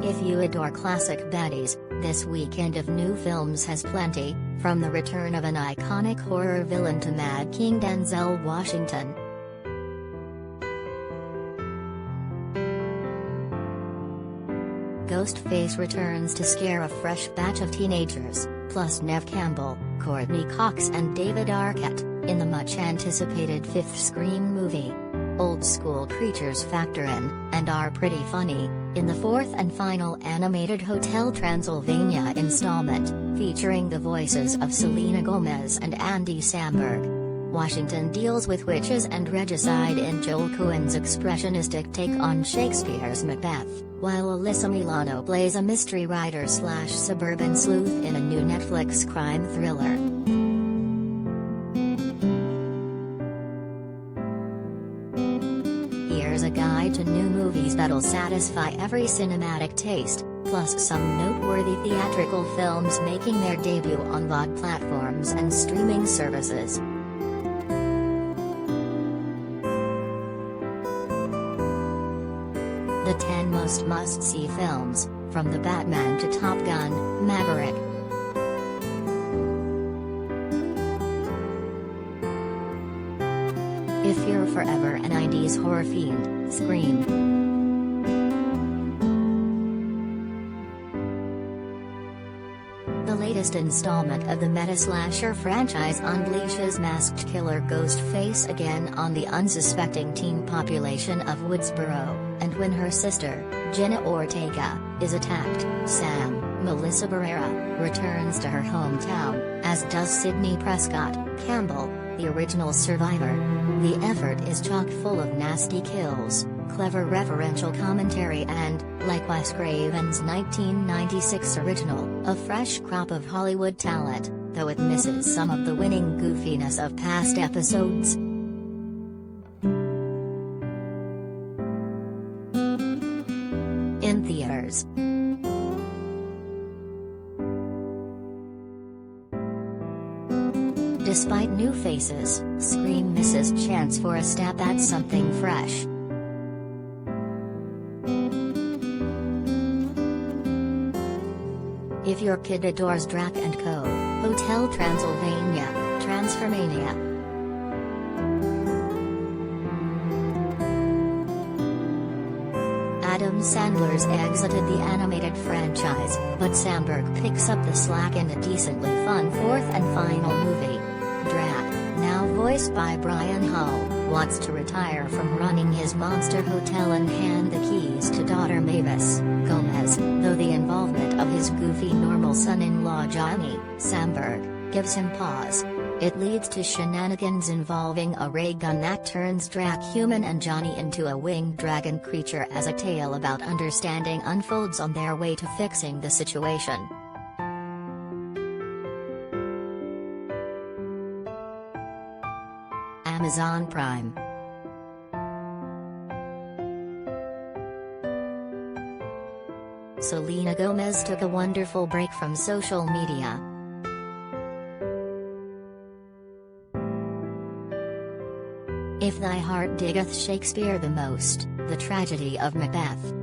If you adore classic baddies, this weekend of new films has plenty, from the return of an iconic horror villain to Mad King Denzel Washington. Ghostface returns to scare a fresh batch of teenagers, plus Neve Campbell, Courteney and David Arquette, in the much-anticipated fifth Scream movie. Old-school creatures factor in, and are pretty funny, in the fourth and final animated Hotel Transylvania installment, featuring the voices of Selena and Andy Samberg. Washington deals with witches and regicide in Joel Coen's expressionistic take on Shakespeare's Macbeth, while Alyssa Milano plays a mystery writer/suburban sleuth in a new Netflix crime thriller. Here's a guide to new movies that'll satisfy every cinematic taste, plus some noteworthy theatrical films making their debut on VOD platforms and streaming services. The 10 most must-see films, from The Batman to Top Gun: Maverick. If you're forever a 90s horror fiend, Scream. The latest installment of the meta-slasher franchise unleashes masked killer Ghostface again on the unsuspecting teen population of Woodsboro, and when her sister, Jenna Ortega, is attacked, Sam, Melissa Barrera, returns to her hometown, as does Sidney Prescott Campbell, the original survivor. The effort is chock full of nasty kills, clever referential commentary and, like Wes Craven's 1996 original, a fresh crop of Hollywood talent, though it misses some of the winning goofiness of past episodes. In theaters. Despite new faces, Scream misses chance for a stab at something fresh. If your kid adores Drac & Co., Hotel Transylvania, Transformania. Adam Sandler's exited the animated franchise, but Samberg picks up the slack in a decently fun fourth and final movie. Drac, now voiced by Brian Hull, wants to retire from running his monster hotel and hand the keys to daughter Mavis Gomez, though the involvement of his goofy normal son-in-law Johnny Samberg gives him pause. It leads to shenanigans involving a ray gun that turns Drac human and Johnny into a winged dragon creature as a tale about understanding unfolds on their way to fixing the situation. Amazon Prime. Selena Gomez took a wonderful break from social media. If thy heart diggeth Shakespeare the most, the tragedy of Macbeth.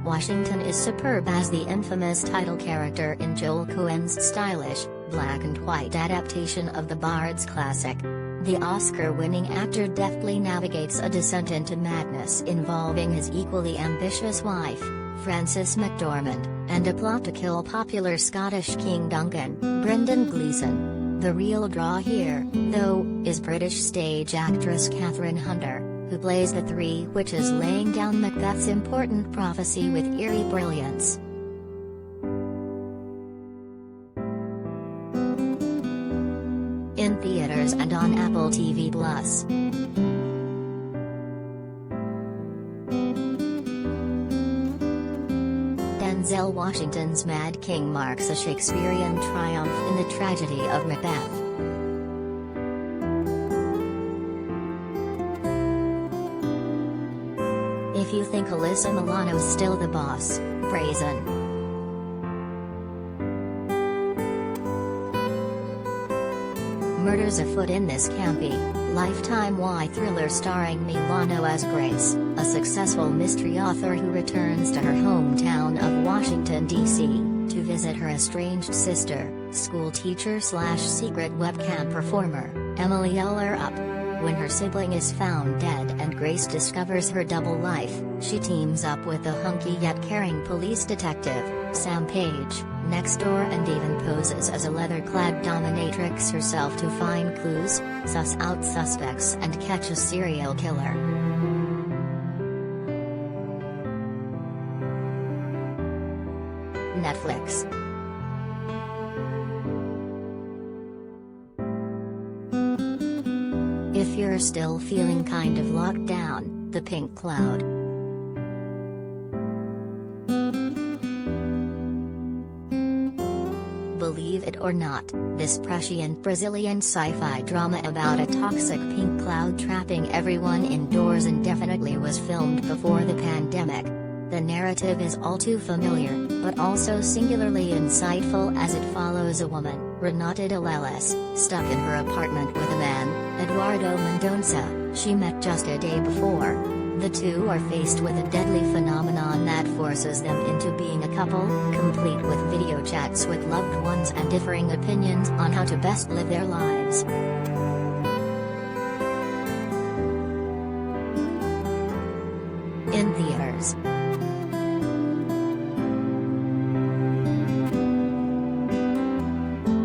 Washington is superb as the infamous title character in Joel Coen's stylish, black and white adaptation of the Bard's classic. The Oscar-winning actor deftly navigates a descent into madness involving his equally ambitious wife, Frances McDormand, and a plot to kill popular Scottish King Duncan, Brendan Gleeson. The real draw here, though, is British stage actress Catherine Hunter, who plays the three witches laying down Macbeth's important prophecy with eerie brilliance. In theaters and on Apple TV+. Denzel Washington's Mad King marks a Shakespearean triumph in the tragedy of Macbeth. If you think Alyssa Milano's still the boss, brazen. murders afoot in this campy, Lifetime Y thriller starring Milano as Grace, a successful mystery author who returns to her hometown of Washington, D.C., to visit her estranged sister, school teacher/secret webcam performer, Emily Eller Up. When her sibling is found dead and Grace discovers her double life, she teams up with a hunky yet caring police detective, Sam Page, next door, and even poses as a leather-clad dominatrix herself to find clues, suss out suspects, and catch a serial killer. Netflix. If you're still feeling kind of locked down, The Pink Cloud. Believe it or not, this prescient Brazilian sci-fi drama about a toxic pink cloud trapping everyone indoors indefinitely was filmed before the pandemic. The narrative is all too familiar, but also singularly insightful as it follows a woman, Renata de Lelis, stuck in her apartment with a man, Eduardo Mendonça, she met just a day before. The two are faced with a deadly phenomenon that forces them into being a couple, complete with video chats with loved ones and differing opinions on how to best live their lives. In theaters.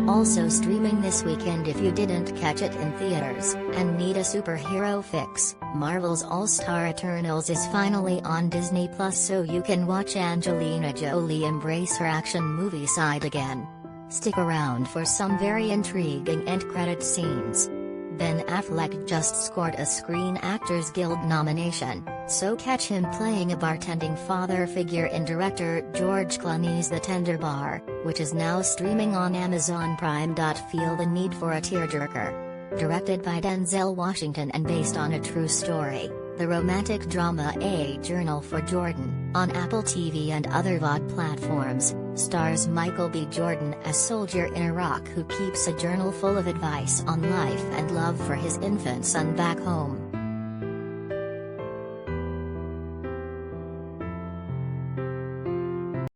Also streaming this weekend if you didn't catch it in theaters, and need a superhero fix, Marvel's All-Star Eternals is finally on Disney Plus, so you can watch Angelina Jolie embrace her action movie side again. Stick around for some very intriguing end-credit scenes. Ben Affleck just scored a Screen Actors Guild nomination, so catch him playing a bartending father figure in director George Clooney's The Tender Bar, which is now streaming on Amazon Prime. Feel the need for a tearjerker. Directed by Denzel Washington and based on a true story, the romantic drama A Journal for Jordan, on Apple TV and other VOD platforms, stars Michael B. Jordan as soldier in Iraq who keeps a journal full of advice on life and love for his infant son back home.